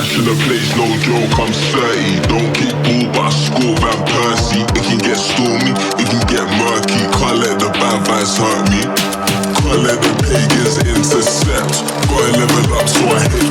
cash in the place, no joke, I'm 30. Don't kick ball, but I score Van Persie. It can get stormy, it can get murky. Can't let the bad vibes hurt me. Can't let the pagans intercept. Gotta level up so I hit